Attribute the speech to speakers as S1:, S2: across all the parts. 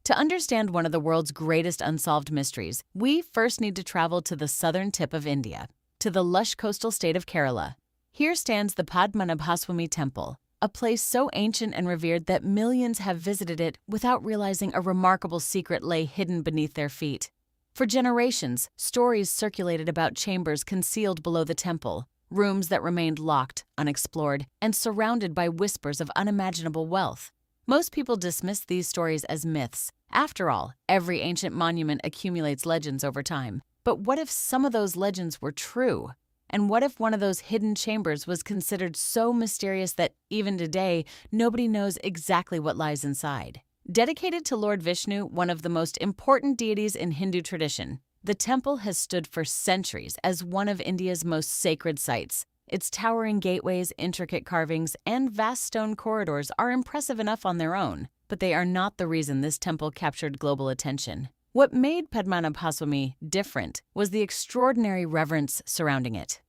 S1: To understand one of the world's greatest unsolved mysteries, we first need to travel to the southern tip of India, to the lush coastal state of Kerala. Here stands the Padmanabhaswamy Temple, a place so ancient and revered that millions have visited it without realizing a remarkable secret lay hidden beneath their feet. For generations, stories circulated about chambers concealed below the temple, rooms that remained locked, unexplored, and surrounded by whispers of unimaginable wealth. Most people dismiss these stories as myths. After all, every ancient monument accumulates legends over time. But what if some of those legends were true? And what if one of those hidden chambers was considered so mysterious that even today, nobody knows exactly what lies inside? Dedicated to Lord Vishnu, one of the most important deities in Hindu tradition, the temple has stood for centuries as one of India's most sacred sites. Its towering gateways, intricate carvings, and vast stone corridors are impressive enough on their own, but they are not the reason this temple captured global attention. What made Padmanabhaswamy different was the extraordinary reverence surrounding it.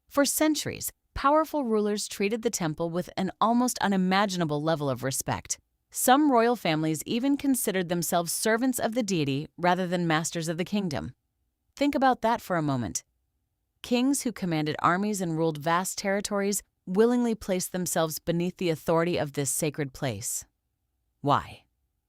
S1: For centuries, powerful rulers treated the temple with an almost unimaginable level of respect. Some royal families even considered themselves servants of the deity rather than masters of the kingdom. Think about that for a moment. Kings who commanded armies and ruled vast territories willingly placed themselves beneath the authority of this sacred place. Why?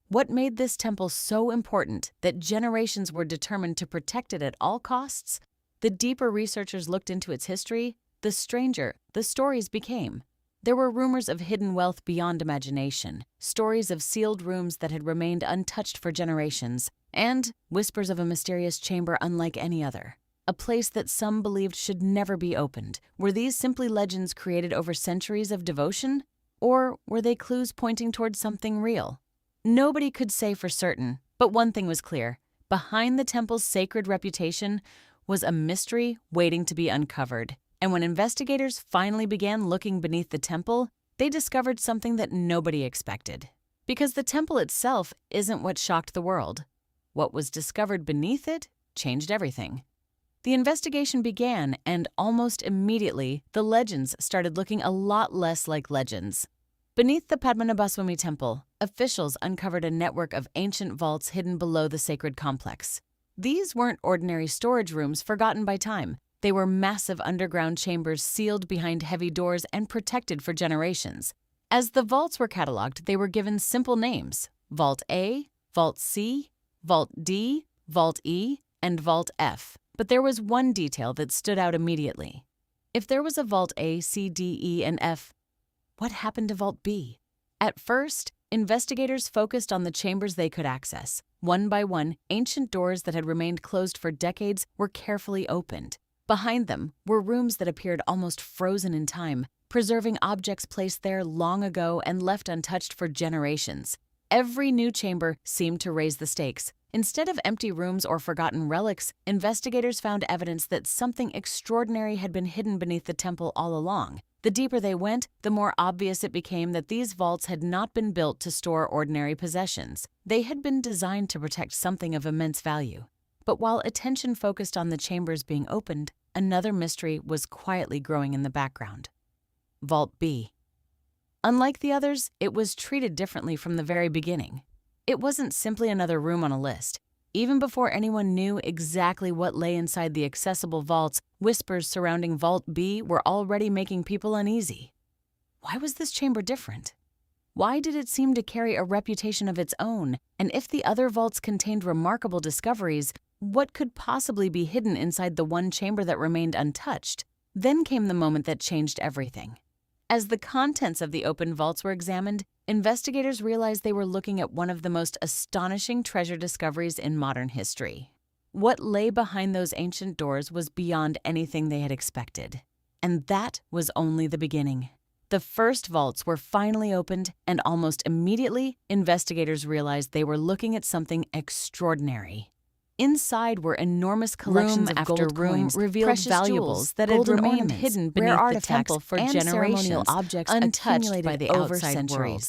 S1: What made this temple so important that generations were determined to protect it at all costs? The deeper researchers looked into its history, the stranger the stories became. There were rumors of hidden wealth beyond imagination, stories of sealed rooms that had remained untouched for generations, and whispers of a mysterious chamber unlike any other. A place that some believed should never be opened. Were these simply legends created over centuries of devotion? Or were they clues pointing towards something real? Nobody could say for certain, but one thing was clear. Behind the temple's sacred reputation was a mystery waiting to be uncovered. And when investigators finally began looking beneath the temple, they discovered something that nobody expected. Because the temple itself isn't what shocked the world. What was discovered beneath it changed everything. The investigation began, and almost immediately, the legends started looking a lot less like legends. Beneath the Padmanabhaswamy Temple, officials uncovered a network of ancient vaults hidden below the sacred complex. These weren't ordinary storage rooms forgotten by time. They were massive underground chambers sealed behind heavy doors and protected for generations. As the vaults were cataloged, they were given simple names: Vault A, Vault C, Vault D, Vault E, and Vault F. But there was one detail that stood out immediately. If there was a Vault A, C, D, E, and F, what happened to Vault B? At first, investigators focused on the chambers they could access. One by one, ancient doors that had remained closed for decades were carefully opened. Behind them were rooms that appeared almost frozen in time, preserving objects placed there long ago and left untouched for generations. Every new chamber seemed to raise the stakes. Instead of empty rooms or forgotten relics, investigators found evidence that something extraordinary had been hidden beneath the temple all along. The deeper they went, the more obvious it became that these vaults had not been built to store ordinary possessions. They had been designed to protect something of immense value. But while attention focused on the chambers being opened, another mystery was quietly growing in the background. Vault B. Unlike the others, it was treated differently from the very beginning. It wasn't simply another room on a list. Even before anyone knew exactly what lay inside the accessible vaults, whispers surrounding Vault B were already making people uneasy. Why was this chamber different? Why did it seem to carry a reputation of its own? And if the other vaults contained remarkable discoveries, what could possibly be hidden inside the one chamber that remained untouched? Then came the moment that changed everything. As the contents of the open vaults were examined, investigators realized they were looking at one of the most astonishing treasure discoveries in modern history. What lay behind those ancient doors was beyond anything they had expected. And that was only the beginning. The first vaults were finally opened, and almost immediately, investigators realized they were looking at something extraordinary. Inside were enormous collections of gold coins, revealed precious valuables that had remained hidden beneath the temple for generations, objects untouched by the outside world.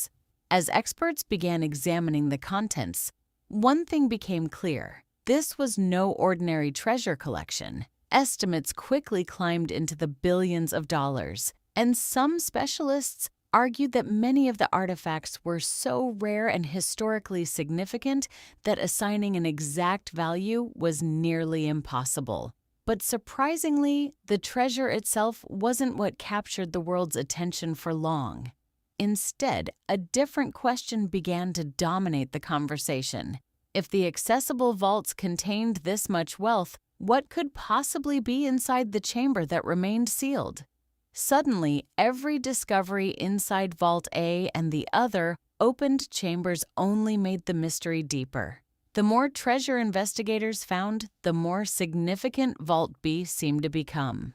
S1: As experts began examining the contents, one thing became clear. This was no ordinary treasure collection. Estimates quickly climbed into the billions of dollars, and some specialists argued that many of the artifacts were so rare and historically significant that assigning an exact value was nearly impossible. But surprisingly, the treasure itself wasn't what captured the world's attention for long. Instead, a different question began to dominate the conversation. If the accessible vaults contained this much wealth, what could possibly be inside the chamber that remained sealed? Suddenly, every discovery inside Vault A and the other opened chambers only made the mystery deeper. The more treasure investigators found, the more significant Vault B seemed to become.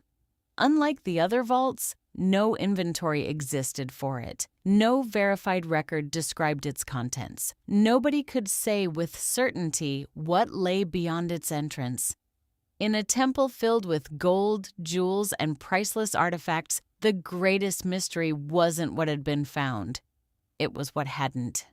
S1: Unlike the other vaults, no inventory existed for it. No verified record described its contents. Nobody could say with certainty what lay beyond its entrance. In a temple filled with gold, jewels, and priceless artifacts, the greatest mystery wasn't what had been found. It was what hadn't.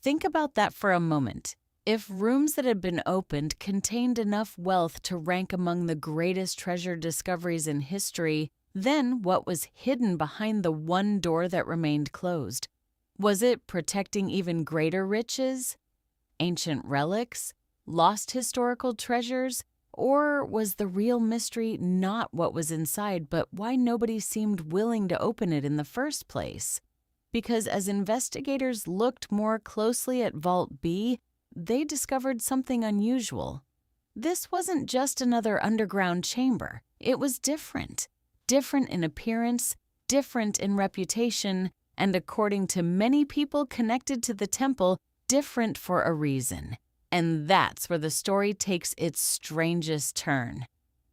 S1: Think about that for a moment. If rooms that had been opened contained enough wealth to rank among the greatest treasure discoveries in history, then what was hidden behind the one door that remained closed? Was it protecting even greater riches? Ancient relics? Lost historical treasures? Or was the real mystery not what was inside, but why nobody seemed willing to open it in the first place? Because as investigators looked more closely at Vault B, they discovered something unusual. This wasn't just another underground chamber. It was different. Different in appearance, different in reputation, and according to many people connected to the temple, different for a reason. And that's where the story takes its strangest turn.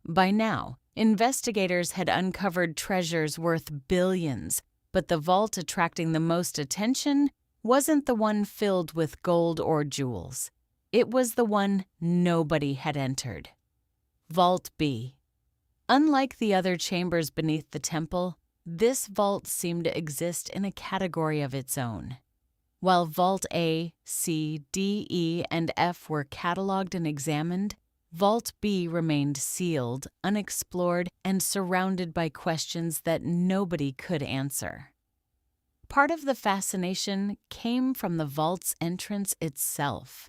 S1: By now, investigators had uncovered treasures worth billions, but the vault attracting the most attention wasn't the one filled with gold or jewels. It was the one nobody had entered. Vault B. Unlike the other chambers beneath the temple, this vault seemed to exist in a category of its own. While Vault A, C, D, E, and F were cataloged and examined, Vault B remained sealed, unexplored, and surrounded by questions that nobody could answer. Part of the fascination came from the vault's entrance itself.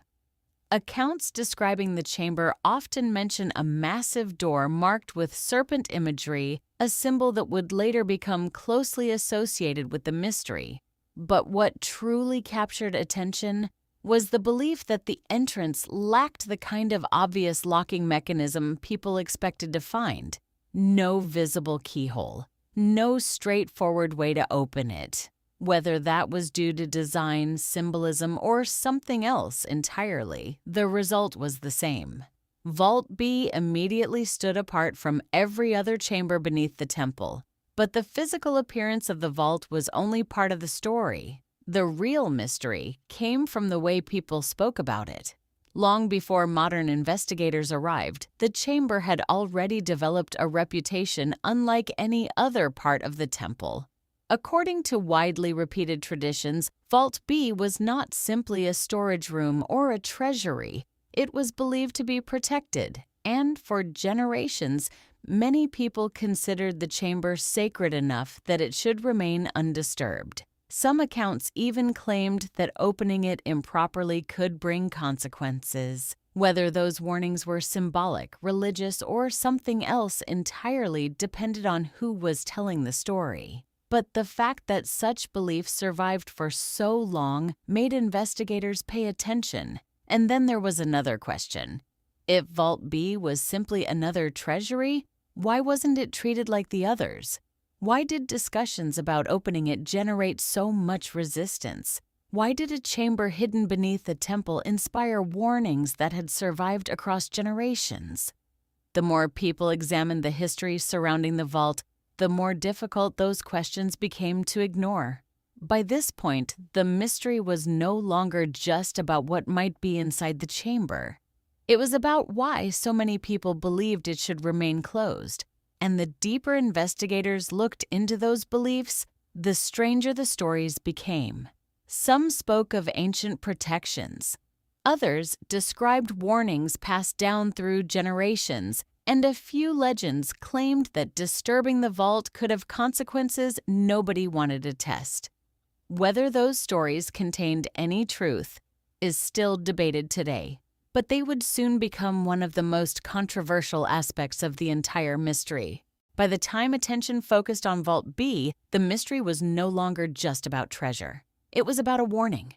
S1: Accounts describing the chamber often mention a massive door marked with serpent imagery, a symbol that would later become closely associated with the mystery. But what truly captured attention was the belief that the entrance lacked the kind of obvious locking mechanism people expected to find. No visible keyhole, no straightforward way to open it. Whether that was due to design, symbolism, or something else entirely, the result was the same. Vault B immediately stood apart from every other chamber beneath the temple. But the physical appearance of the vault was only part of the story. The real mystery came from the way people spoke about it. Long before modern investigators arrived, the chamber had already developed a reputation unlike any other part of the temple. According to widely repeated traditions, Vault B was not simply a storage room or a treasury. It was believed to be protected, and for generations, many people considered the chamber sacred enough that it should remain undisturbed. Some accounts even claimed that opening it improperly could bring consequences. Whether those warnings were symbolic, religious, or something else entirely depended on who was telling the story. But the fact that such beliefs survived for so long made investigators pay attention. And then there was another question. If Vault B was simply another treasury, why wasn't it treated like the others? Why did discussions about opening it generate so much resistance? Why did a chamber hidden beneath the temple inspire warnings that had survived across generations? The more people examined the history surrounding the vault, the more difficult those questions became to ignore. By this point, the mystery was no longer just about what might be inside the chamber. It was about why so many people believed it should remain closed. And the deeper investigators looked into those beliefs, the stranger the stories became. Some spoke of ancient protections. Others described warnings passed down through generations, And a few legends claimed that disturbing the vault could have consequences nobody wanted to test. Whether those stories contained any truth is still debated today, but they would soon become one of the most controversial aspects of the entire mystery. By the time attention focused on Vault B, the mystery was no longer just about treasure. It was about a warning.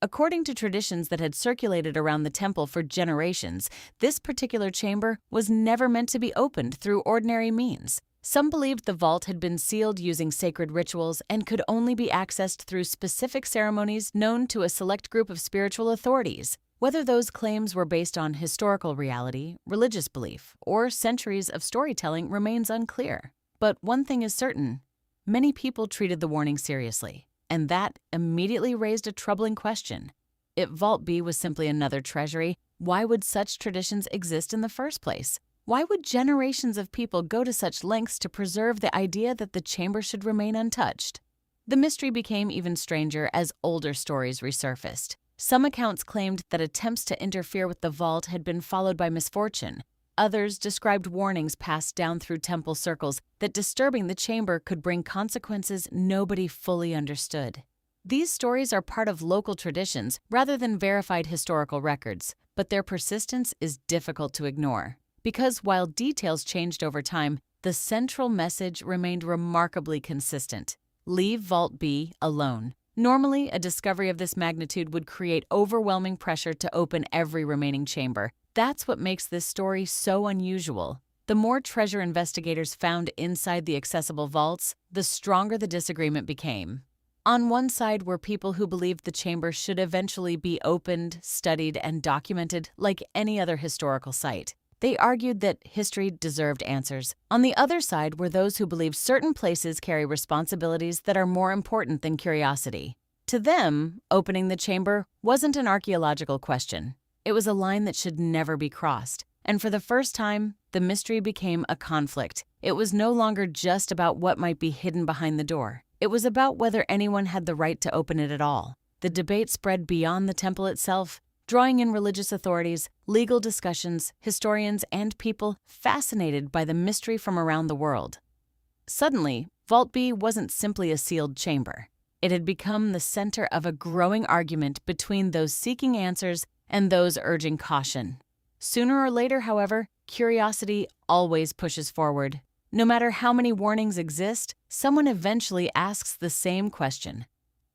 S1: According to traditions that had circulated around the temple for generations, this particular chamber was never meant to be opened through ordinary means. Some believed the vault had been sealed using sacred rituals and could only be accessed through specific ceremonies known to a select group of spiritual authorities. Whether those claims were based on historical reality, religious belief, or centuries of storytelling remains unclear. But one thing is certain: many people treated the warning seriously. And that immediately raised a troubling question. If Vault B was simply another treasury, why would such traditions exist in the first place? Why would generations of people go to such lengths to preserve the idea that the chamber should remain untouched? The mystery became even stranger as older stories resurfaced. Some accounts claimed that attempts to interfere with the vault had been followed by misfortune. Others described warnings passed down through temple circles that disturbing the chamber could bring consequences nobody fully understood. These stories are part of local traditions rather than verified historical records, but their persistence is difficult to ignore. Because while details changed over time, the central message remained remarkably consistent: leave Vault B alone. Normally, a discovery of this magnitude would create overwhelming pressure to open every remaining chamber. That's what makes this story so unusual. The more treasure investigators found inside the accessible vaults, the stronger the disagreement became. On one side were people who believed the chamber should eventually be opened, studied, and documented like any other historical site. They argued that history deserved answers. On the other side were those who believed certain places carry responsibilities that are more important than curiosity. To them, opening the chamber wasn't an archaeological question. It was a line that should never be crossed. And for the first time, the mystery became a conflict. It was no longer just about what might be hidden behind the door. It was about whether anyone had the right to open it at all. The debate spread beyond the temple itself, drawing in religious authorities, legal discussions, historians, and people fascinated by the mystery from around the world. Suddenly, Vault B wasn't simply a sealed chamber. It had become the center of a growing argument between those seeking answers and those urging caution. Sooner or later, however, curiosity always pushes forward. No matter how many warnings exist, someone eventually asks the same question: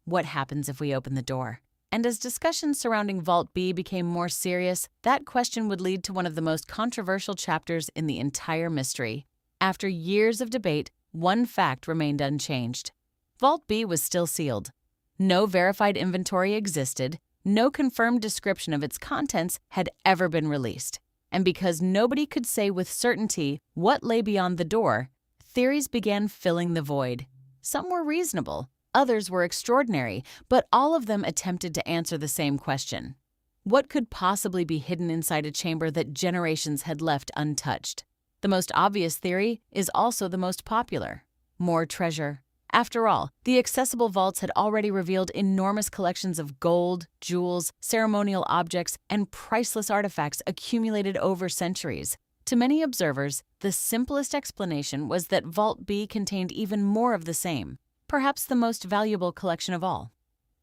S1: what happens if we open the door? And as discussions surrounding Vault B became more serious, that question would lead to one of the most controversial chapters in the entire mystery. After years of debate, one fact remained unchanged. Vault B was still sealed. No verified inventory existed. No confirmed description of its contents had ever been released. And because nobody could say with certainty what lay beyond the door, theories began filling the void. Some were reasonable, others were extraordinary, but all of them attempted to answer the same question. What could possibly be hidden inside a chamber that generations had left untouched? The most obvious theory is also the most popular: more treasure. After all, the accessible vaults had already revealed enormous collections of gold, jewels, ceremonial objects, and priceless artifacts accumulated over centuries. To many observers, the simplest explanation was that Vault B contained even more of the same, perhaps the most valuable collection of all.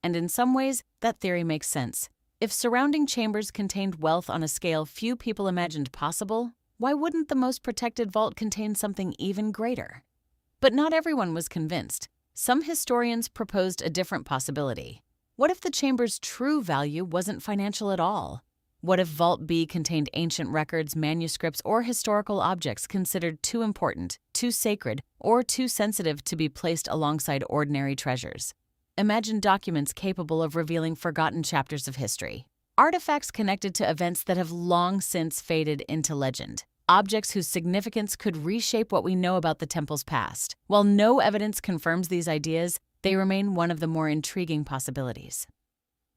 S1: And in some ways, that theory makes sense. If surrounding chambers contained wealth on a scale few people imagined possible, why wouldn't the most protected vault contain something even greater? But not everyone was convinced. Some historians proposed a different possibility. What if the chamber's true value wasn't financial at all? What if Vault B contained ancient records, manuscripts, or historical objects considered too important, too sacred, or too sensitive to be placed alongside ordinary treasures? Imagine documents capable of revealing forgotten chapters of history. Artifacts connected to events that have long since faded into legend. Objects whose significance could reshape what we know about the temple's past. While no evidence confirms these ideas, they remain one of the more intriguing possibilities.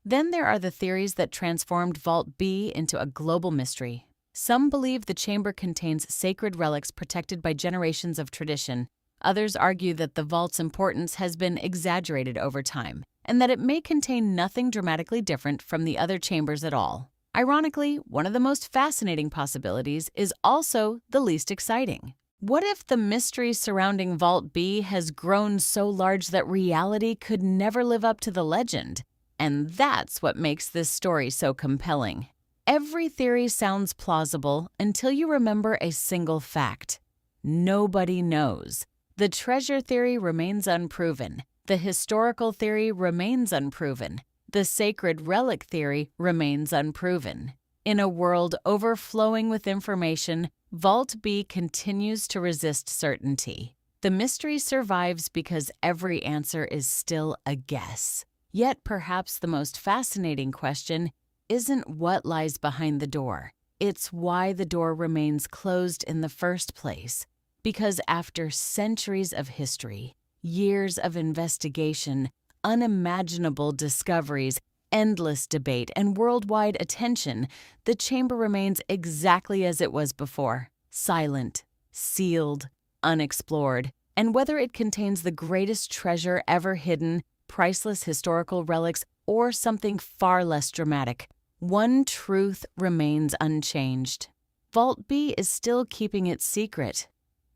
S1: Then there are the theories that transformed Vault B into a global mystery. Some believe the chamber contains sacred relics protected by generations of tradition. Others argue that the vault's importance has been exaggerated over time, and that it may contain nothing dramatically different from the other chambers at all. Ironically, one of the most fascinating possibilities is also the least exciting. What if the mystery surrounding Vault B has grown so large that reality could never live up to the legend? And that's what makes this story so compelling. Every theory sounds plausible until you remember a single fact. Nobody knows. The treasure theory remains unproven. The historical theory remains unproven. The sacred relic theory remains unproven. In a world overflowing with information, Vault B continues to resist certainty. The mystery survives because every answer is still a guess. Yet perhaps the most fascinating question isn't what lies behind the door. It's why the door remains closed in the first place. Because after centuries of history, years of investigation, unimaginable discoveries, endless debate, and worldwide attention, the chamber remains exactly as it was before, silent, sealed, unexplored. And whether it contains the greatest treasure ever hidden, priceless historical relics, or something far less dramatic, one truth remains unchanged. Vault B is still keeping its secret.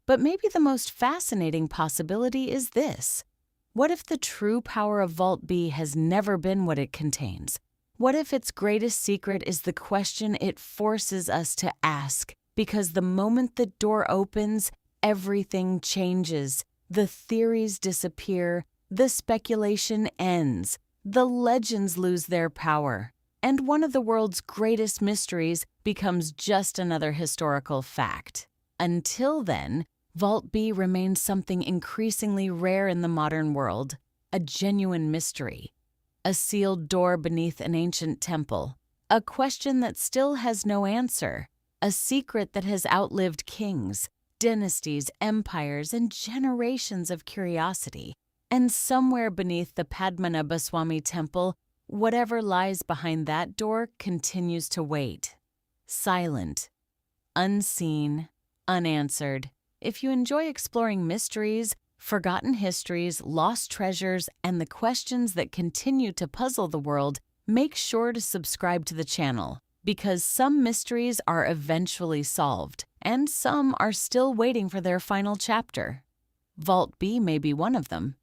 S1: But maybe the most fascinating possibility is this. What if the true power of Vault B has never been what it contains? What if its greatest secret is the question it forces us to ask? Because the moment the door opens, everything changes. The theories disappear. The speculation ends. The legends lose their power. And one of the world's greatest mysteries becomes just another historical fact. Until then, Vault B remains something increasingly rare in the modern world, a genuine mystery, a sealed door beneath an ancient temple, a question that still has no answer, a secret that has outlived kings, dynasties, empires, and generations of curiosity. And somewhere beneath the Padmanabhaswamy Temple, whatever lies behind that door continues to wait. Silent, unseen, unanswered. If you enjoy exploring mysteries, forgotten histories, lost treasures, and the questions that continue to puzzle the world, make sure to subscribe to the channel, because some mysteries are eventually solved, and some are still waiting for their final chapter. Vault B may be one of them.